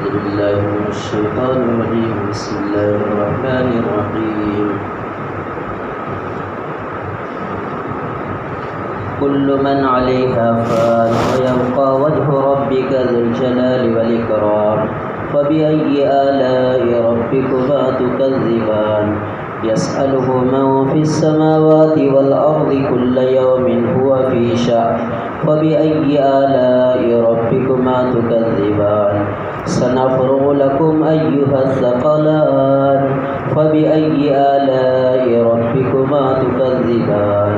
أعوذ بالله من الشيطان الرجيم. بسم الله الرحمن الرحيم. كل من عليها فان ويبقى وجه ربك ذو الجلال والإكرام. فبأي آلاء ربكما تكذبان؟ يسأله من في السماوات والأرض كل يوم هو في شأن. فبأي آلاء ربكما تكذبان؟ سنفرغ لكم أيها الثقلان. فبأي آلاء ربكما تكذبان؟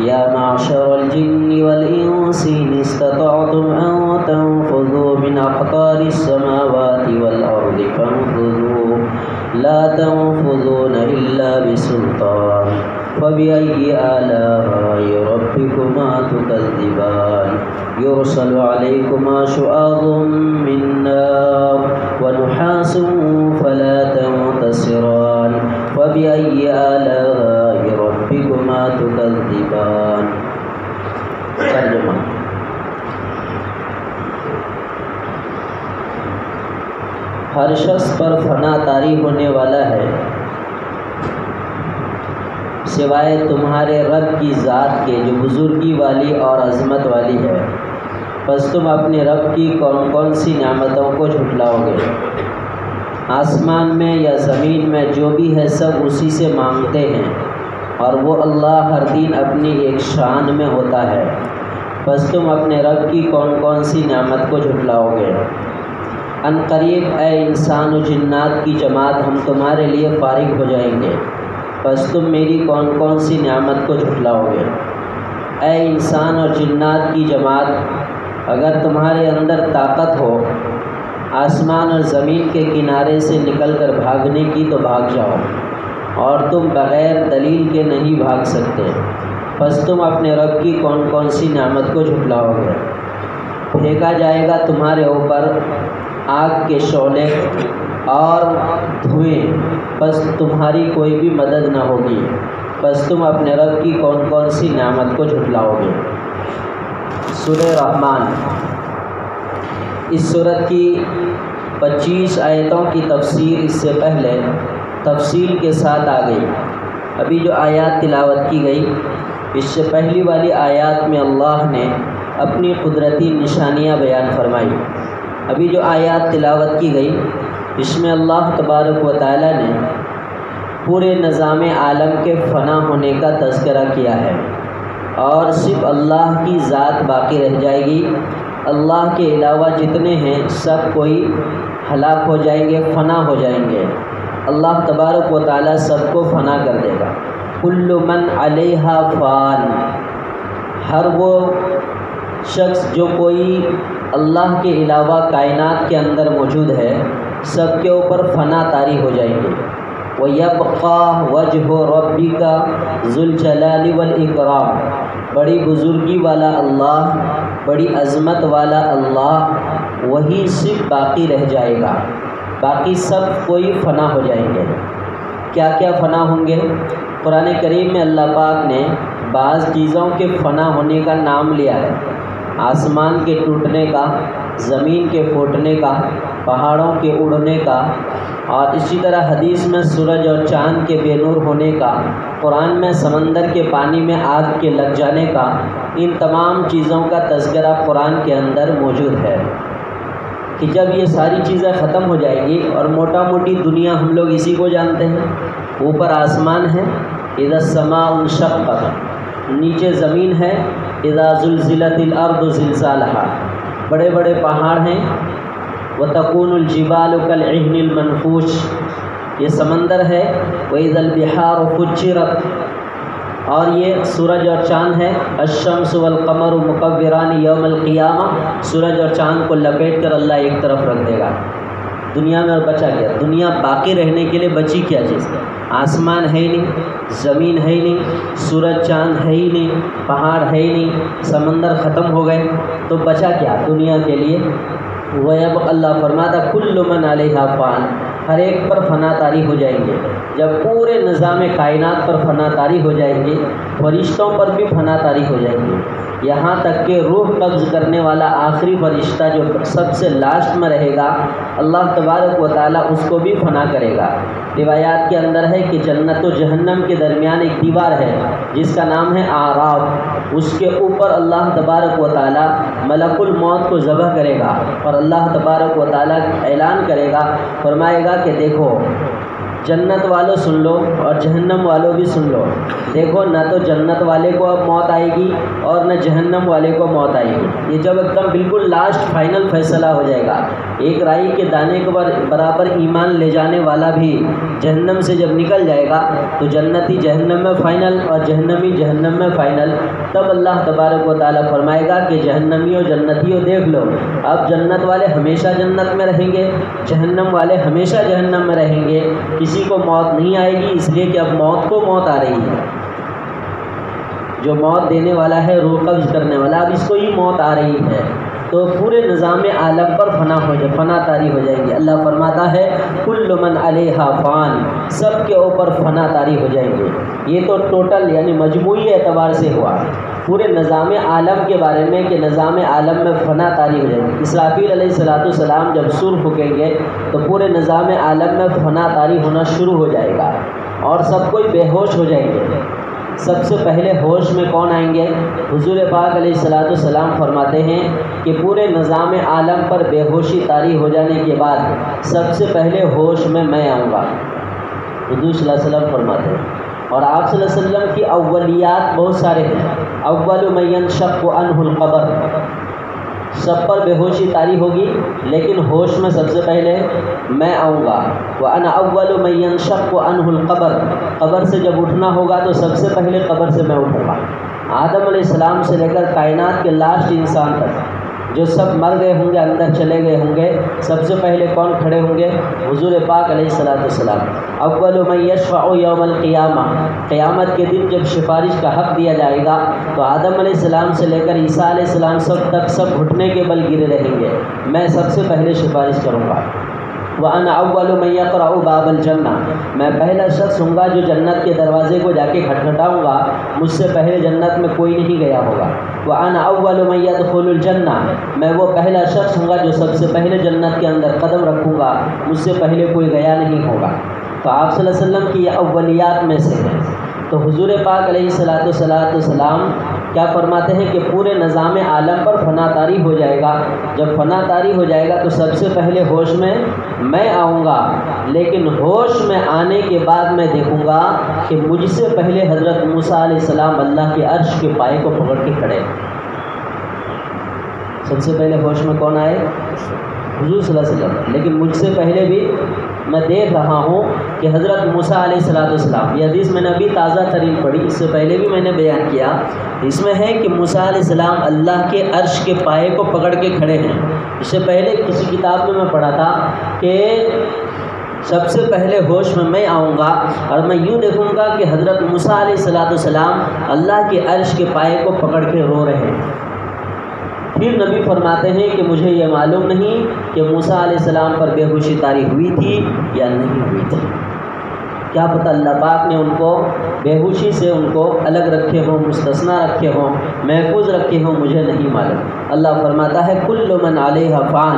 يا معشر الجن والإنس إن استطعتم أن تنفذوا من أقطار السماوات والأرض فانفذوا لا تنفذون إلا بسلطان. فبأي آلاء ربكما تكذبان؟ يرسل عليكما شواظ من نار ونحاس فلا تنتصران. فبأي آلاء ربكما تكذبان؟ ترجمہ. ہر شخص پر فنا طاری ہونے والا ہے سوائے تمہارے رب کی ذات کے جو بزرگی والی اور عظمت والی ہے. پس تم اپنے رب کی کون کون سی نعمتوں کو جھٹلاؤ گے؟ آسمان میں یا زمین میں جو بھی ہے سب اسی سے مانگتے ہیں اور وہ اللہ ہر دن اپنی ایک شان میں ہوتا ہے. پس تم اپنے رب کی کون کون سی نعمت کو جھٹلاؤ گے؟ ان قریب اے انسان و جنات کی جماعت ہم تمہارے لیے فارغ ہو جائیں گے. پس تم میری کون کون سی نعمت کو جھٹلاؤ گے؟ اے انسان اور جنات کی جماعت اگر تمہارے اندر طاقت ہو آسمان اور زمین کے کنارے سے نکل کر بھاگنے کی تو بھاگ جاؤ، اور تم بغیر دلیل کے نہیں بھاگ سکتے. پس تم اپنے رب کی کون کون سی نعمت کو جھٹلاؤ گے؟ پھینکا جائے گا تمہارے اوپر آگ کے شعلے اور دھوئیں، پس تمہاری کوئی بھی مدد نہ ہوگی. پس تم اپنے رب کی کون کون سی نعمت کو جھٹلاؤ گے؟ سورہ رحمان. اس سورت کی 25 آیتوں کی تفسیر اس سے پہلے تفصیل کے ساتھ آ گئی. ابھی جو آیات تلاوت کی گئی اس سے پہلی والی آیات میں اللہ نے اپنی قدرتی نشانیاں بیان فرمائی. ابھی جو آیات تلاوت کی گئی اس میں اللہ تبارک و تعالی نے پورے نظام عالم کے فنا ہونے کا تذکرہ کیا ہے اور صرف اللہ کی ذات باقی رہ جائے گی. اللہ کے علاوہ جتنے ہیں سب کوئی ہلاک ہو جائیں گے، فنا ہو جائیں گے. اللہ تبارک و تعالی سب کو فنا کر دے گا. کل من علیہا فان، ہر وہ شخص جو کوئی اللہ کے علاوہ کائنات کے اندر موجود ہے سب کے اوپر فنا طاری ہو جائیں گے. وَيَبْقَى وَجْهُ رَبِّكَ ذُو الْجَلَالِ وَالْإِكْرَامِ، بڑی بزرگی والا اللہ، بڑی عظمت والا اللہ وہی صرف باقی رہ جائے گا، باقی سب کوئی فنا ہو جائیں گے. کیا کیا فنا ہوں گے؟ قرآن کریم میں اللہ پاک نے بعض چیزوں کے فنا ہونے کا نام لیا ہے. آسمان کے ٹوٹنے کا، زمین کے پھوٹنے کا، پہاڑوں کے اڑنے کا، اور اسی طرح حدیث میں سورج اور چاند کے بے نور ہونے کا، قرآن میں سمندر کے پانی میں آگ کے لگ جانے کا. ان تمام چیزوں کا تذکرہ قرآن کے اندر موجود ہے کہ جب یہ ساری چیزیں ختم ہو جائیں گی اور موٹا موٹی دنیا ہم لوگ اسی کو جانتے ہیں. اوپر آسمان ہے، اذا السماء انشقت، نیچے زمین ہے، اذا زلزلت الارض زلزالها، بڑے بڑے پہاڑ ہیں، وتكون الجبال كالعهن المنفوش، یہ سمندر ہے، واذا البحار فجرت، اور یہ سورج اور چاند ہے، الشمس والقمر مکوران یوم القیامہ، سورج اور چاند کو لپیٹ کر اللہ ایک طرف رکھ دے گا. دنیا میں اور بچا کیا؟ دنیا باقی رہنے کے لیے بچی کیا چیز؟ آسمان ہے ہی نہیں، زمین ہے ہی نہیں، سورج چاند ہے ہی نہیں، پہاڑ ہے ہی نہیں، سمندر ختم ہو گئے، تو بچا کیا دنیا کے لیے؟ وَيَبْقَى، اللہ فرماتا كُلُّ مَنْ عَلَيْهَا فَانٍ، ہر ایک پر فنا طاری ہو جائیں گے. جب پورے نظام کائنات پر فنا طاری ہو جائیں گے فرشتوں پر بھی فنا طاری ہو جائے گی، یہاں تک کہ روح قبض کرنے والا آخری فرشتہ جو سب سے لاسٹ میں رہے گا، اللہ تبارک و تعالیٰ اس کو بھی فنا کرے گا۔ روایات کے اندر ہے کہ جنت و جہنم کے درمیان ایک دیوار ہے جس کا نام ہے اعراف، اس کے اوپر اللہ تبارک و تعالیٰ ملک الموت کو ذبح کرے گا اور اللہ تبارک و تعالیٰ اعلان کرے گا، فرمائے گا کہ دیکھو جنت والوں سن لو اور جہنم والوں بھی سن لو، دیکھو نہ تو جنت والے کو اب موت آئے گی اور نہ جہنم والے کو موت آئے گی۔ یہ جب ایک دم بالکل لاسٹ فائنل فیصلہ ہو جائے گا، ایک رائی کے دانے کے برابر ایمان لے جانے والا بھی جہنم سے جب نکل جائے گا تو جنتی جہنم میں فائنل اور جہنمی جہنم میں فائنل، تب اللہ تبارک و تعالیٰ فرمائے گا کہ جہنمیوں جنتیوں دیکھ لو، اب جنت والے ہمیشہ جنت میں رہیں گے، جہنم والے ہمیشہ جہنم میں رہیں گے، کسی کو موت نہیں آئے گی، اس لیے کہ اب موت کو موت آ رہی ہے، جو موت دینے والا ہے روح قبض کرنے والا، اب اس کو ہی موت آ رہی ہے، تو پورے نظام عالم پر فنا طاری ہو جائے گی۔ اللہ فرماتا ہے کل من علیہا فان، سب کے اوپر فنا طاری ہو جائیں گے۔ یہ تو ٹوٹل یعنی مجموعی اعتبار سے ہوا، پورے نظام عالم کے بارے میں کہ نظام عالم میں فنا طاری ہو جائے گی۔ اسرافیل علیہ السلام جب سور پھونکیں گے تو پورے نظام عالم میں فنا طاری ہونا شروع ہو جائے گا اور سب کوئی بے ہوش ہو جائیں گے۔ سب سے پہلے ہوش میں کون آئیں گے؟ حضور پاک علیہ السلام فرماتے ہیں کہ پورے نظام عالم پر بے ہوشی طاری ہو جانے کے بعد سب سے پہلے ہوش میں آؤں گا، حضور صلی اللہ علیہ وسلم فرماتے ہیں۔ اور آپ صلی اللہ علیہ وسلم کی اولیات بہت سارے ہیں، اول من ينشق عنہ القبر، سب پر بے ہوشی طاری ہوگی لیکن ہوش میں سب سے پہلے میں آؤں گا۔ وَأَنَا أَوَّلُ مَن يَنشَقُّ عَنْهُ الْقَبْرُ، قبر سے جب اٹھنا ہوگا تو سب سے پہلے قبر سے میں اٹھوں گا۔ آدم علیہ السلام سے لے کر کائنات کے لاسٹ انسان تک جو سب مر گئے ہوں گے، اندر چلے گئے ہوں گے، سب سے پہلے کون کھڑے ہوں گے؟ حضور پاک علیہ السلام۔ اول من یشفع یوم القیامہ، قیامت کے دن جب سفارش کا حق دیا جائے گا تو آدم علیہ السلام سے لے کر عیسیٰ علیہ السلام سب گھٹنے کے بل گرے رہیں گے، میں سب سے پہلے سفارش کروں گا۔ وَأَنَا أَوَّلُ مَن يَقْرَعُ بَابَ الْجَنَّةِ، میں پہلا شخص ہوں گا جو جنت کے دروازے کو جا کے کھٹکھٹاؤں گا، مجھ سے پہلے جنت میں کوئی نہیں گیا ہوگا۔ وَأَنَا أَوَّلُ مَن يَدْخُلُ الْجَنَّةِ، میں وہ پہلا شخص ہوں گا جو سب سے پہلے جنت کے اندر قدم رکھوں گا، مجھ سے پہلے کوئی گیا نہیں ہوگا۔ تو آپ صلی اللہ علیہ وسلم کی یہ اولیات میں سے ہے۔ تو حضور پاک علیہ السلام کیا فرماتے ہیں کہ پورے نظام عالم پر فنا طاری ہو جائے گا، جب فنا طاری ہو جائے گا تو سب سے پہلے ہوش میں آؤں گا، لیکن ہوش میں آنے کے بعد میں دیکھوں گا کہ مجھ سے پہلے حضرت موسیٰ علیہ السلام اللہ کے عرش کے پائے کو پکڑ کے کھڑے۔ سب سے پہلے ہوش میں کون آئے؟ حضور صلی اللہ علیہ وسلم، لیکن مجھ سے پہلے بھی میں دیکھ رہا ہوں کہ حضرت موسیٰ علیہ السلام، یہ حدیث میں نے ابھی تازہ ترین پڑھی، اس سے پہلے بھی میں نے بیان کیا، اس میں ہے کہ موسیٰ علیہ السلام اللہ کے عرش کے پائے کو پکڑ کے کھڑے ہیں۔ اس سے پہلے کسی کتاب میں پڑھا تھا کہ سب سے پہلے ہوش میں آؤں گا اور میں یوں دیکھوں گا کہ حضرت موسیٰ علیہ السلام اللہ کے عرش کے پائے کو پکڑ کے رو رہے ہیں۔ پھر نبی فرماتے ہیں کہ مجھے یہ معلوم نہیں کہ موسیٰ علیہ السلام پر بے ہوشی طاری ہوئی تھی یا نہیں ہوئی تھی، کیا پتہ اللہ پاک نے ان کو بے ہوشی سے ان کو الگ رکھے ہوں، مستثنا رکھے ہوں، محفوظ رکھے ہوں، مجھے نہیں معلوم۔ اللہ فرماتا ہے کل من علیہا فان،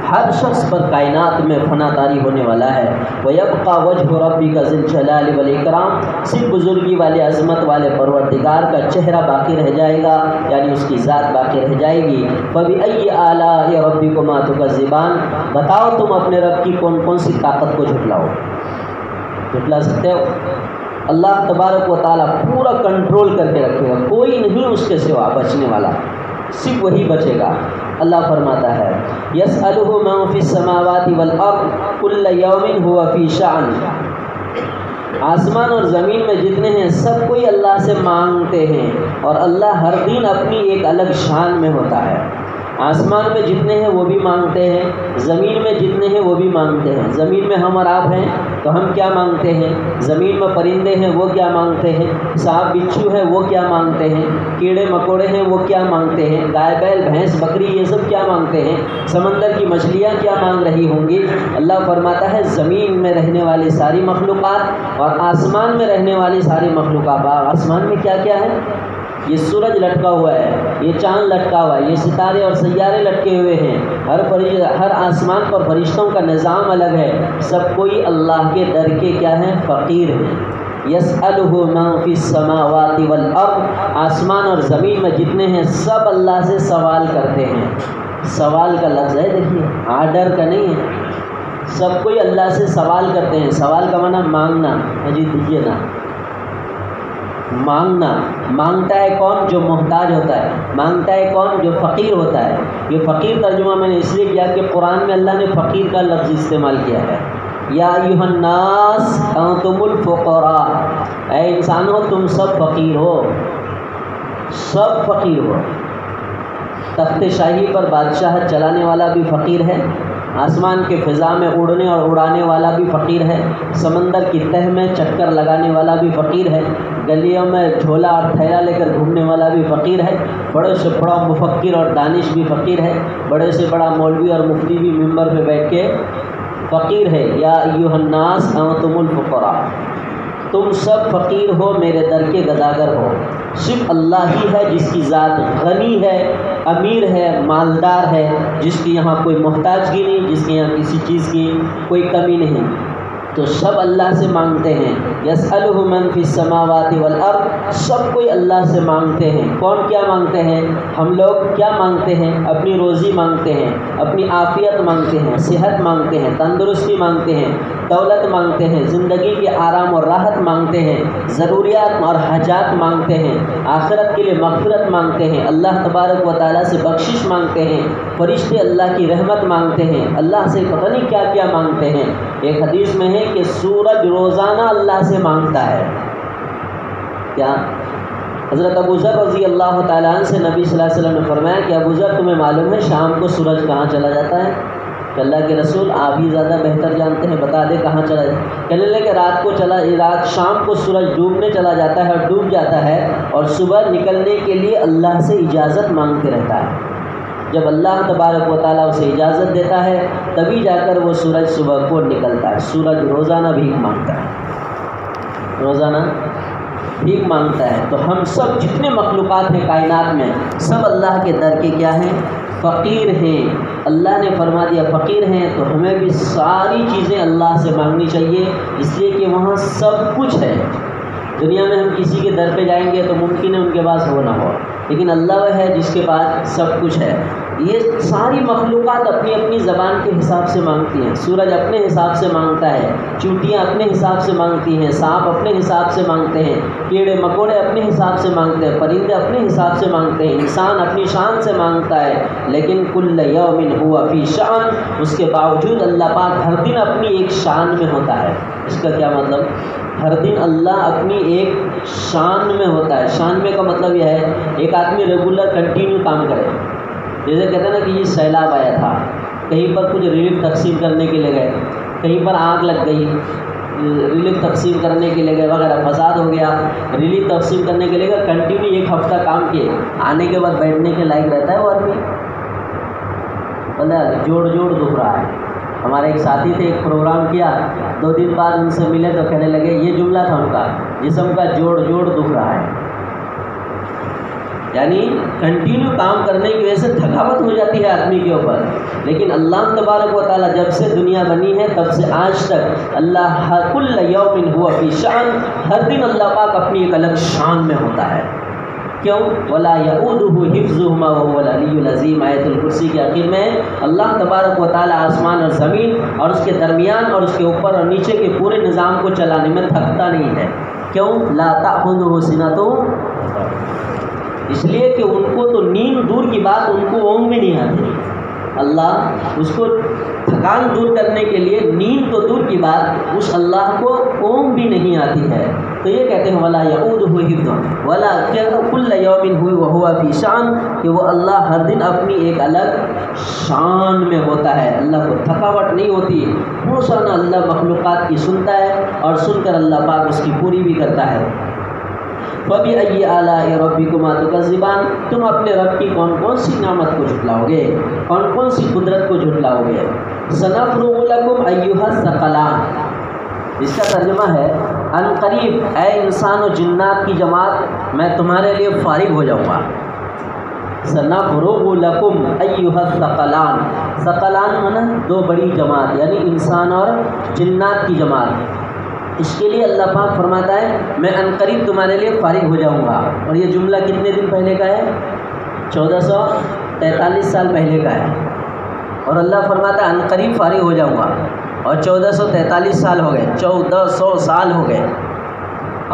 ہر شخص پر کائنات میں فنا طاری ہونے والا ہے۔ وَيَبْقَى وَجْهُ رَبِّكَ ذِي الْجَلَالِ وَالْإِكْرَامِ، صرف بزرگی والے عظمت والے پروردگار کا چہرہ باقی رہ جائے گا، یعنی اس کی ذات باقی رہ جائے گی۔ فَبِأَيِّ آلَاءِ رَبِّكُمَا تُكَذِّبَانِ، بتاؤ تم اپنے رب کی کون کون سی طاقت کو جھٹلاؤ، جھٹلا سکتے ہو؟ اللہ تبارک و تعالیٰ پورا کنٹرول کر کے رکھے گا، کوئی نہیں اس کے سوا بچنے والا، صرف وہی بچے گا۔ اللہ فرماتا ہے یسألہ من فی السماوات والارض کل یوم هو فی شأن، آسمان اور زمین میں جتنے ہیں سب کوئی اللہ سے مانگتے ہیں اور اللہ ہر دن اپنی ایک الگ شان میں ہوتا ہے۔ آسمان میں جتنے ہیں وہ بھی مانگتے ہیں، زمین میں جتنے ہیں وہ بھی مانگتے ہیں۔ زمین میں ہم اور آپ ہیں تو ہم کیا مانگتے ہیں، زمین میں پرندے ہیں وہ کیا مانگتے ہیں، سانپ بچھو ہیں وہ کیا مانگتے ہیں، کیڑے مکوڑے ہیں وہ کیا مانگتے ہیں، گائے بیل بھینس بکری یہ سب کیا مانگتے ہیں، سمندر کی مچھلیاں کیا مانگ رہی ہوں گی۔ اللہ فرماتا ہے زمین میں رہنے والی ساری مخلوقات اور آسمان میں رہنے والی ساری مخلوقات۔ آسمان میں کیا کیا ہے، یہ سورج لٹکا ہوا ہے، یہ چاند لٹکا ہوا ہے، یہ ستارے اور سیارے لٹکے ہوئے ہیں، ہر آسمان پر فرشتوں کا نظام الگ ہے۔ سب کوئی اللہ کے در کے کیا ہیں، فقیر ہیں۔ یسألہ من فی السماوات والارض، آسمان اور زمین میں جتنے ہیں سب اللہ سے سوال کرتے ہیں۔ سوال کا لفظ ہے، دیکھیے آرڈر کا نہیں ہے، سب کوئی اللہ سے سوال کرتے ہیں۔ سوال کا معنی مانگنا، جی دیجیے نا، مانگنا۔ مانگتا ہے کون، جو محتاج ہوتا ہے، مانگتا ہے کون، جو فقیر ہوتا ہے۔ یہ فقیر ترجمہ میں نے اس لیے کیا کہ قرآن میں اللہ نے فقیر کا لفظ استعمال کیا ہے۔ یا ایھا الناس انتم الفقراء، اے انسانوں تم سب فقیر ہو، سب فقیر ہو۔ تخت شاہی پر بادشاہت چلانے والا بھی فقیر ہے، آسمان کے فضا میں اڑنے اور اڑانے والا بھی فقیر ہے، سمندر کی تہ میں چکر لگانے والا بھی فقیر ہے، گلیوں میں جھولا اور تھیلا لے کر گھومنے والا بھی فقیر ہے، بڑے سے بڑا مفکر اور دانش بھی فقیر ہے، بڑے سے بڑا مولوی اور مفتی بھی ممبر پہ بیٹھ کے فقیر ہے۔ یا ایھا الناس انتم الفقراء، تم سب فقیر ہو، میرے در کے گداگر ہو۔ صرف اللہ ہی ہے جس کی ذات غنی ہے، امیر ہے، مالدار ہے، جس کی یہاں کوئی محتاجگی نہیں، جس کے یہاں کسی چیز کی کوئی کمی نہیں۔ تو سب اللہ سے مانگتے ہیں۔ یسألہ من فی السماوات والارض، سب کوئی اللہ سے مانگتے ہیں۔ کون کیا مانگتے ہیں، ہم لوگ کیا مانگتے ہیں، اپنی روزی مانگتے ہیں، اپنی عافیت مانگتے ہیں، صحت مانگتے ہیں، تندرستی مانگتے ہیں، دولت مانگتے ہیں، زندگی کے آرام اور راحت مانگتے ہیں، ضروریات اور حاجات مانگتے ہیں، آخرت کے لیے مغفرت مانگتے ہیں، اللہ تبارک و تعالیٰ سے بخشش مانگتے ہیں، فرشتے اللہ کی رحمت مانگتے ہیں، اللہ سے پتہ نہیں کیا کیا مانگتے ہیں۔ ایک حدیث میں ہے کہ سورج روزانہ اللہ سے مانگتا ہے۔ کیا حضرت ابو ذر رضی اللہ تعالیٰ عنہ سے نبی صلی اللہ علیہ وسلم نے فرمایا کہ ابو ذر تمہیں معلوم ہے شام کو سورج کہاں چلا جاتا ہے؟ کہ اللہ کے رسول آپ ہی زیادہ بہتر جانتے ہیں، بتا دیں کہاں چلا جاتا ہے۔ کہنے لگے رات شام کو سورج ڈوبنے چلا جاتا ہے اور ڈوب جاتا ہے، اور صبح نکلنے کے لیے اللہ سے اجازت مانگتے رہتا ہے۔ جب اللہ تبارک و تعالیٰ اسے اجازت دیتا ہے تبھی جا کر وہ سورج صبح کو نکلتا ہے۔ سورج روزانہ بھیک مانگتا ہے، روزانہ بھیک مانگتا ہے۔ تو ہم سب جتنے مخلوقات ہیں کائنات میں سب اللہ کے در کے کیا ہیں، فقیر ہیں۔ اللہ نے فرما دیا فقیر ہیں، تو ہمیں بھی ساری چیزیں اللہ سے مانگنی چاہیے، اس لیے کہ وہاں سب کچھ ہے۔ دنیا میں ہم کسی کے در پہ جائیں گے تو ممکن ہے ان کے پاس ہو نہ ہو، لیکن اللہ وہ ہے جس کے پاس سب کچھ ہے۔ یہ ساری مخلوقات اپنی اپنی زبان کے حساب سے مانگتی ہیں۔ سورج اپنے حساب سے مانگتا ہے، چونٹیاں اپنے حساب سے مانگتی ہیں، سانپ اپنے حساب سے مانگتے ہیں، کیڑے مکوڑے اپنے حساب سے مانگتے ہیں، پرندے اپنے حساب سے مانگتے ہیں، انسان اپنی شان سے مانگتا ہے۔ لیکن کل یوم ہوا فی شأن، اس کے باوجود اللہ پاک ہر دن اپنی ایک شان میں ہوتا ہے۔ اس کا کیا مطلب، ہر دن اللہ اپنی ایک شان میں ہوتا ہے۔ شان میں کا مطلب یہ ہے ایک آدمی ریگولر کنٹینیو کام کرے، جیسے کہتے ہیں نا کہ یہ سیلاب آیا تھا، کہیں پر کچھ ریلیف تقسیم کرنے کے لیے گئے، کہیں پر آگ لگ گئی، ریلیف تقسیم کرنے کے لیے گئے وغیرہ، فساد ہو گیا، ریلیف تقسیم کرنے کے لیے گئے، کنٹینیو ایک ہفتہ کام کیے، آنے کے بعد بیٹھنے کے لائق رہتا ہے وہ آدمی، مطلب جوڑ دکھ رہا ہے۔ ہمارے ایک ساتھی تھے، ایک پروگرام کیا، 2 دن بعد ان سے ملے تو کہنے لگے یہ جملہ تھا ان کا، جسم کا جوڑ دکھ رہا ہے۔ یعنی کنٹینیو کام کرنے کی وجہ سے تھکاوٹ ہو جاتی ہے آدمی کے اوپر، لیکن اللہ تبارک و تعالیٰ جب سے دنیا بنی ہے تب سے آج تک اللہ کل یوم ہوا فی شأن، ہر دن اللہ پاک اپنی ایک الگ شان میں ہوتا ہے۔ کیوں؟ ولا یعودہ حفظہما وهو العلی العظیم۔ آیت الکرسی کے آخر میں اللہ تبارک و تعالیٰ آسمان اور زمین اور اس کے درمیان اور اس کے اوپر اور نیچے کے پورے نظام کو چلانے میں تھکتا نہیں ہے۔ کیوں؟ لا تأخذہ سنۃ، اس لیے کہ ان کو تو نیند دور کی بات ان کو اونگ میں نہیں آتی، اللہ اس کو تھکان دور کرنے کے لیے نیند تو دور کی بات اس اللہ کو اونگ بھی نہیں آتی ہے، تو یہ کہتے ہیں ولا یعودہ حفظہ ولا کل یوم وہو فی شان، کہ وہ اللہ ہر دن اپنی ایک الگ شان میں ہوتا ہے، اللہ کو تھکاوٹ نہیں ہوتی، روزانہ اللہ مخلوقات کی سنتا ہے اور سن کر اللہ پاک اس کی پوری بھی کرتا ہے۔ فَبِأَيِّ آلَاءِ رَبِّكُمَا تُكَذِّبَانِ، تم اپنے رب کی کون کون سی نعمت کو جھٹلاؤ گے، کون کون سی قدرت کو جھٹلاؤ گے۔ سَنَفْرُغُ لَكُمْ أَيُّهَا الثَّقَلَانِ، اس کا ترجمہ ہے ان قریب اے انسان و جنات کی جماعت میں تمہارے لیے فارغ ہو جاؤں گا۔ سَنَفْرُغُ لَكُمْ أَيُّهَا الثَّقَلَانِ، ثقلان مانا دو بڑی جماعت یعنی انسان اور جنات کی جماعت، اس کے لیے اللہ پاک فرماتا ہے میں عنقریب تمہارے لیے فارغ ہو جاؤں گا۔ اور یہ جملہ کتنے دن پہلے کا ہے؟ 1443 سال پہلے کا ہے، اور اللہ فرماتا ہے عنقریب فارغ ہو جاؤں گا، اور 1443 سال ہو گئے، 1400 سال ہو گئے،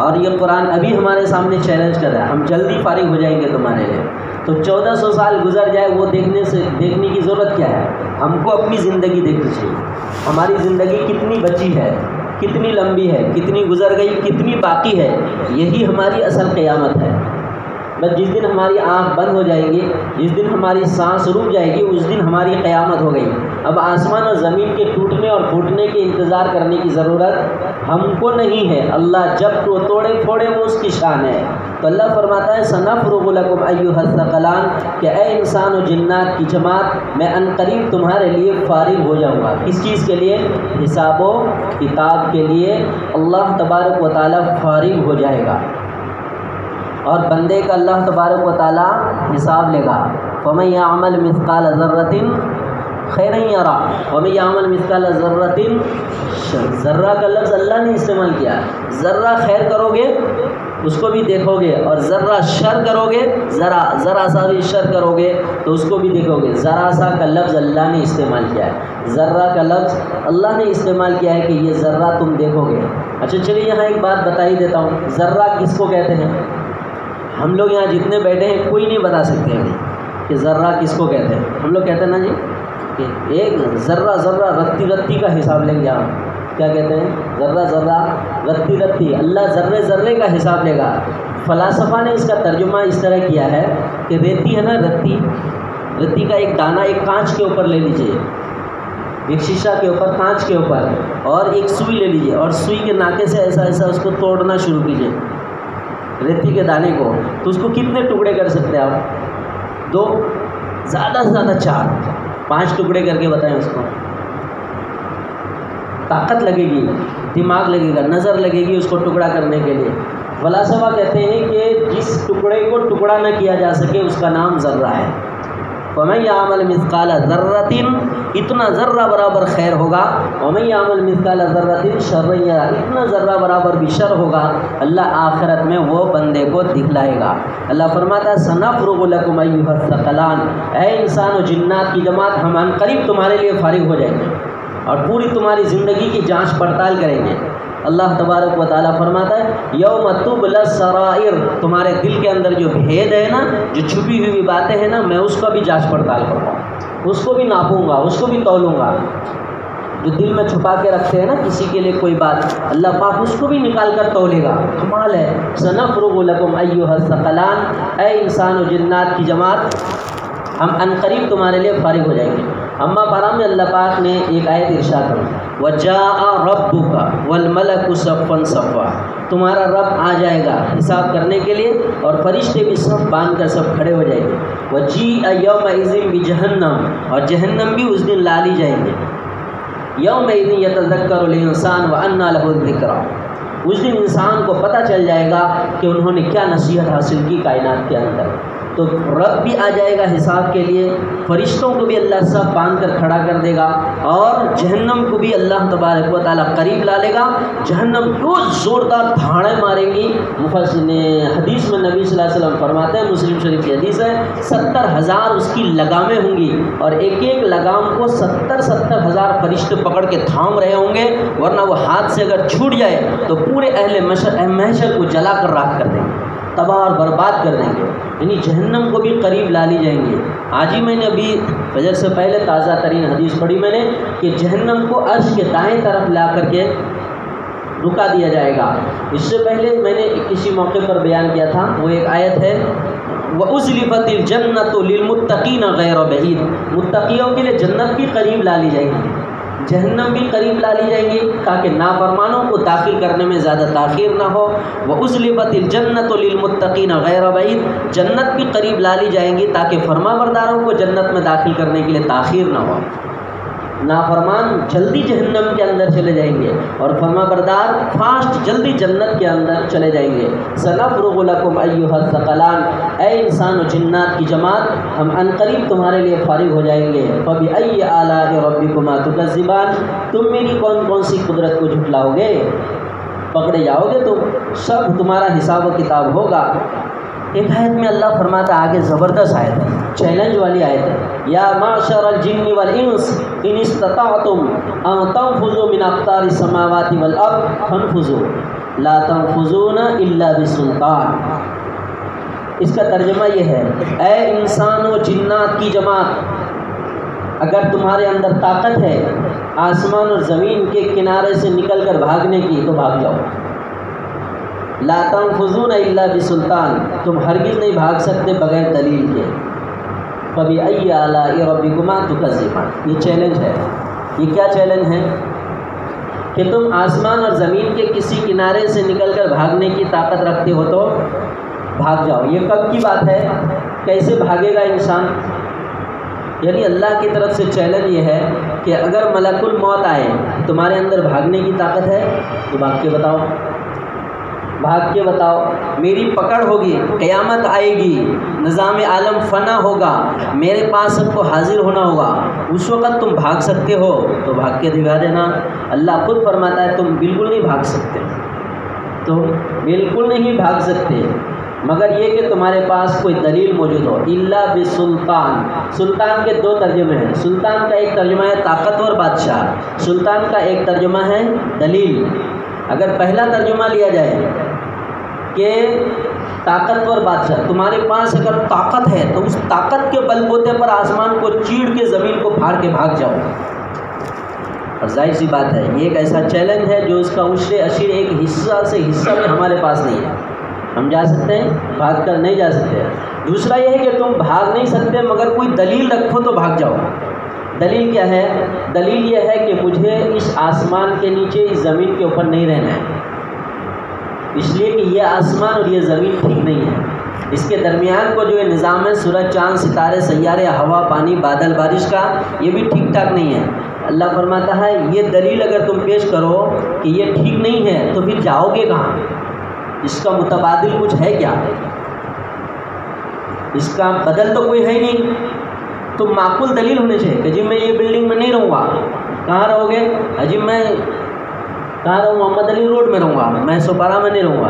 اور یہ قرآن ابھی ہمارے سامنے چیلنج کر رہا ہے ہم جلدی فارغ ہو جائیں گے تمہارے لیے۔ تو 1400 سال گزر جائے وہ دیکھنے کی ضرورت کیا ہے؟ ہم کو اپنی زندگی دیکھنی چاہیے، ہماری زندگی کتنی بچی ہے، کتنی لمبی ہے، کتنی گزر گئی، کتنی باقی ہے، یہی ہماری اصل قیامت ہے۔ بس جس دن ہماری آنکھ بند ہو جائے گی، جس دن ہماری سانس رک جائے گی، اس دن ہماری قیامت ہو گئی۔ اب آسمان اور زمین کے ٹوٹنے اور پھوٹنے کے انتظار کرنے کی ضرورت ہم کو نہیں ہے، اللہ جب تو توڑے پھوڑے وہ اس کی شان ہے۔ تو اللہ فرماتا ہے سَنَفْرُغُ لَكُمْ أَيُّهَا الثَّقَلَانِ، کہ اے انسان و جنات کی جماعت میں عنقریب تمہارے لیے فارغ ہو جاؤں گا۔ کس چیز کے لیے؟ حساب و کتاب کے لیے اللہ تبارک و تعالیٰ فارغ ہو جائے گا، اور بندے کا اللہ تبارک و تعالیٰ حساب لے گا۔ فَمَن يَعْمَلْ مِثْقَالَ ذَرَّةٍ خیرًا یَرَهُ وَمَن يَعْمَلْ مِثْقَالَ ذَرَّةٍ، ذرہ کا لفظ اللہ نے استعمال کیا، ذرہ خیر کرو گے اس کو بھی دیکھو گے، اور ذرہ شر کرو گے، ذرا سا بھی شر کرو گے تو اس کو بھی دیکھو گے۔ ذرا سا کا لفظ اللہ نے استعمال کیا ہے، ذرہ کا لفظ اللہ نے استعمال کیا ہے کہ یہ ذرہ تم دیکھو گے۔ اچھا چلیے یہاں ایک بات بتا ہی دیتا ہوں، ذرہ کس کو کہتے ہیں؟ ہم لوگ یہاں جتنے بیٹھے ہیں کوئی نہیں بتا سکتے ہیں کہ ذرہ کس کو کہتے ہیں۔ ہم لوگ کہتے ہیں نا جی کہ ایک ذرہ رتی کا حساب لیں گے، آپ کیا کہتے ہیں؟ ذرہ رتی، اللہ ذرے کا حساب لے گا۔ فلاسفہ نے اس کا ترجمہ اس طرح کیا ہے کہ ریتی ہے نا، رتی کا ایک دانہ ایک کانچ کے اوپر لے لیجئے، ایک شیشہ کے اوپر، کانچ کے اوپر، اور ایک سوئی لے لیجئے، اور سوئی کے ناکے سے ایسا اس کو توڑنا شروع کیجئے ریتی کے دانے کو، تو اس کو کتنے ٹکڑے کر سکتے ہیں آپ؟ 2، زیادہ سے زیادہ 4، 5 ٹکڑے کر کے بتائیں اس کو۔ طاقت لگے گی، دماغ لگے گا، نظر لگے گی اس کو ٹکڑا کرنے کے لیے۔ فلاسفہ کہتے ہیں کہ جس ٹکڑے کو ٹکڑا نہ کیا جا سکے اس کا نام ذرہ ہے۔ وَمَن يَعْمَلْ مِثْقَالَ ذَرَّةٍ، اتنا ذرہ برابر خیر ہوگا، وَمَن يَعْمَلْ مِثْقَالَ ذَرَّةٍ شَرًّا يَرَهُ، اتنا ذرہ برابر بھی شر ہوگا، اللہ آخرت میں وہ بندے کو دکھلائے گا۔ اللہ فرماتا ہے سَنَفْرُغُ لَكُمْ أَيُّهَا الثَّقَلَانِ، اے انسان و جنات کی جماعت ہم عنقریب تمہارے لیے فارغ ہو جائیں گے اور پوری تمہاری زندگی کی جانچ پڑتال کریں گے۔ اللہ تبارک و تعالیٰ فرماتا ہے یوم تبلی السرائر، تمہارے دل کے اندر جو بھید ہے نا، جو چھپی ہوئی باتیں ہیں نا، میں اس کا بھی جانچ پڑتال کروں گا، اس کو بھی ناپوں گا، اس کو بھی تولوں گا۔ جو دل میں چھپا کے رکھتے ہیں نا کسی کے لیے کوئی بات، اللہ پاک اس کو بھی نکال کر تولے گا۔ کمال ہے۔ سنفرغ لکم ایھا الثقلان، اے انسان و جنات کی جماعت ہم عنقریب تمہارے لیے فارغ ہو جائیں گے۔ اما پارا میں اللہ پاک نے ایک آیت ارشاد کی، وَجَاءَ رَبُّكَ وَالْمَلَكُ صَفًّا صَفًّا، تمہارا رب آ جائے گا حساب کرنے کے لیے اور فرشتے بھی سب باندھ کر سب کھڑے ہو جائیں گے۔ وَجِيءَ يَوْمَئِذٍ بِجَهَنَّمَ، اور جہنم بھی اس دن لالی جائیں گے۔ يَوْمَئِذٍ يَتَذَكَّرُ الْإِنسَانُ وَأَنَّىٰ لَهُ الذِّكْرَىٰ، اس دن انسان کو پتہ چل جائے گا کہ انہوں نے کیا نصیحت حاصل کی کائنات کے اندر۔ تو رب بھی آ جائے گا حساب کے لیے، فرشتوں کو بھی اللہ سب باندھ کر کھڑا کر دے گا، اور جہنم کو بھی اللہ تبارک و تعالیٰ قریب لا لے گا۔ جہنم روز زوردار دھاڑیں ماریں گی۔ حدیث میں نبی صلی اللہ علیہ وسلم فرماتے ہیں، مسلم شریف کی حدیث ہے، 70,000 اس کی لگامیں ہوں گی، اور ایک ایک لگام کو 70,000 فرشتے پکڑ کے تھام رہے ہوں گے، ورنہ وہ ہاتھ سے اگر چھوٹ جائے تو پورے اہل محشر کو جلا کر راکھ کر دیں گے۔ تباہ اور برباد کر دیں گے، یعنی جہنم کو بھی قریب لا لی جائیں گے۔ آج ہی میں نے ابھی فجر سے پہلے تازہ ترین حدیث پڑھی میں نے کہ جہنم کو عرش کے دائیں طرف لا کر کے رکا دیا جائے گا۔ اس سے پہلے میں نے کسی موقع پر بیان کیا تھا، وہ ایک آیت ہے وَأُزْلِفَتِ الْجَنَّةُ لِلْمُتَّقِينَ غَيْرَ بَعِيدٍ، متقیوں کے لیے جنت بھی قریب لا لی جائے گی، جہنم بھی قریب لا لی جائیں گی تاکہ نافرمانوں کو داخل کرنے میں زیادہ تاخیر نہ ہو۔ وَأُزْلِفَتِ الْجَنَّةُ لِلْمُتَّقِينَ غَيْرَ بَعِيدٍ، جنت بھی قریب لا لی جائیں گی تاکہ فرما برداروں کو جنت میں داخل کرنے کے لیے تاخیر نہ ہو۔ نافرمان جلدی جہنم کے اندر چلے جائیں گے اور فرما بردار فاسٹ جلدی جنت کے اندر چلے جائیں گے۔ سَنَفْرُغُ لَكُمْ أَيُّهَا الثَّقَلَانِ، اے انسان و جنات کی جماعت، ہم عنقریب تمہارے لیے فارغ ہو جائیں گے۔ فَبِأَيِّ آلَاءِ رَبِّكُمَا تُكَذِّبَانِ، تم میری کون کون سی قدرت کو جھٹلاؤ گے؟ پکڑے جاؤ گے تم، سب تمہارا حساب و کتاب ہوگا۔ ایک آیت میں اللہ فرماتا آگے، زبردست آیت ہے، چیلنج والی آیت ہے، یا معشر الجن والانس ان استطعتم ان تنفذوا من اقطار السماوات والارض فانفذوا لا تنفذون الا بسلطان۔ اس کا ترجمہ یہ ہے، اے انسان و جنات کی جماعت، اگر تمہارے اندر طاقت ہے آسمان اور زمین کے کنارے سے نکل کر بھاگنے کی تو بھاگ جاؤ۔ لا تنفذون الا بسلطان، تم ہرگز نہیں بھاگ سکتے بغیر دلیل کے۔ فبأي آلاء ربكما تكذبان، یہ چیلنج ہے۔ یہ کیا چیلنج ہے؟ کہ تم آسمان اور زمین کے کسی کنارے سے نکل کر بھاگنے کی طاقت رکھتے ہو تو بھاگ جاؤ۔ یہ کب کی بات ہے؟ کیسے بھاگے گا انسان؟ یعنی اللہ کی طرف سے چیلنج یہ ہے کہ اگر ملک الموت آئے، تمہارے اندر بھاگنے کی طاقت ہے تو بھاگ کے بتاؤ، بھاگ کے بتاؤ۔ میری پکڑ ہوگی، قیامت آئے گی، نظام عالم فنا ہوگا، میرے پاس سب کو حاضر ہونا ہوگا، اس وقت تم بھاگ سکتے ہو تو بھاگ کے دکھا دینا۔ اللہ خود فرماتا ہے تم بالکل نہیں بھاگ سکتے، تم بالکل نہیں بھاگ سکتے مگر یہ کہ تمہارے پاس کوئی دلیل موجود ہو۔ الا بسلطان، سلطان کے دو ترجمے ہیں۔ سلطان کا ایک ترجمہ ہے طاقتور بادشاہ، سلطان کا ایک ترجمہ ہے دلیل۔ اگر پہلا ترجمہ لیا جائے کہ طاقتور بادشاہ، تمہارے پاس اگر طاقت ہے تو اس طاقت کے بل بوتے پر آسمان کو چیڑ کے زمین کو پھاڑ کے بھاگ جاؤ۔ اور ظاہر سی بات ہے یہ ایک ایسا چیلنج ہے جو اس کا عشر اشیر ایک حصہ سے حصہ میں ہمارے پاس نہیں ہے۔ ہم جا سکتے ہیں؟ بھاگ کر نہیں جا سکتے۔ دوسرا یہ ہے کہ تم بھاگ نہیں سکتے مگر کوئی دلیل رکھو تو بھاگ جاؤ۔ دلیل کیا ہے؟ دلیل یہ ہے کہ مجھے اس آسمان کے نیچے اس زمین کے اوپر نہیں رہنا ہے، اس لیے کہ یہ آسمان اور یہ زمین ٹھیک نہیں ہے، اس کے درمیان کو جو نظام ہے سورج چاند ستارے سیارے ہوا پانی بادل بارش کا، یہ بھی ٹھیک ٹھاک نہیں ہے۔ اللہ فرماتا ہے یہ دلیل اگر تم پیش کرو کہ یہ ٹھیک نہیں ہے تو پھر جاؤ گے کہاں؟ اس کا متبادل کچھ ہے کیا؟ اس کا بدل تو کوئی ہے نہیں۔ تو معقول دلیل ہونے چاہیے کہ جی میں یہ بلڈنگ میں نہیں رہوں گا۔ کہاں رہو گے؟ جی میں کہاں رہوں؟ محمد علی روڈ میں رہوں گا، میں سوپارا میں نہیں رہوں گا۔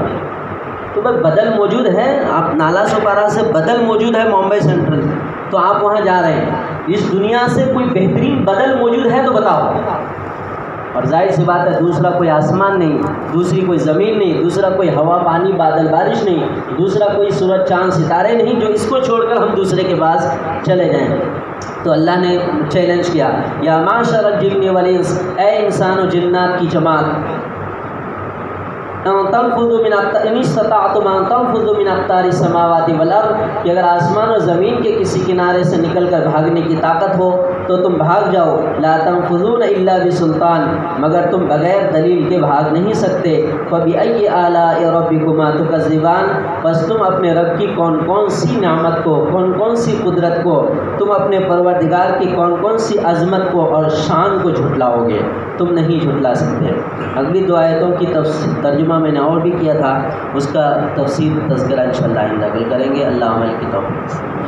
تو بس بدل موجود ہے، آپ نالا سوپارا سے بدل موجود ہے ممبئی سینٹرل، تو آپ وہاں جا رہے ہیں۔ اس دنیا سے کوئی بہترین بدل موجود ہے تو بتاؤ۔ اور ظاہر سی بات ہے دوسرا کوئی آسمان نہیں، دوسری کوئی زمین نہیں، دوسرا کوئی ہوا پانی بادل بارش نہیں، دوسرا کوئی سورج چاند ستارے نہیں جو اس کو چھوڑ کر ہم دوسرے کے پاس چلے جائیں۔ تو اللہ نے چیلنج کیا، یا معشر الجن والانس، اے انسان و جنات کی جماعت، ان استطعتم ان تنفذوا من اقطار السماوات والارض، کہ اگر آسمان اور زمین کے کسی کنارے سے نکل کر بھاگنے کی طاقت ہو تو تم بھاگ جاؤ۔ لا تنفذون الا بسلطان، مگر تم بغیر دلیل کے بھاگ نہیں سکتے۔ فبأي آلاء ربكما تكذبان، بس تم اپنے رب کی کون کون سی نعمت کو، کون کون سی قدرت کو، تم اپنے پروردگار کی کون کون سی عظمت کو اور شان کو جھٹلاؤ گے؟ تم نہیں جھٹلا سکتے۔ اگلی دو آیتوں کی ترجمہ میں نے اور بھی کیا تھا، اس کا تفصیل تذکرہ انشاءاللہ آئندہ کریں گے۔ اللہ عمل کی توفیق۔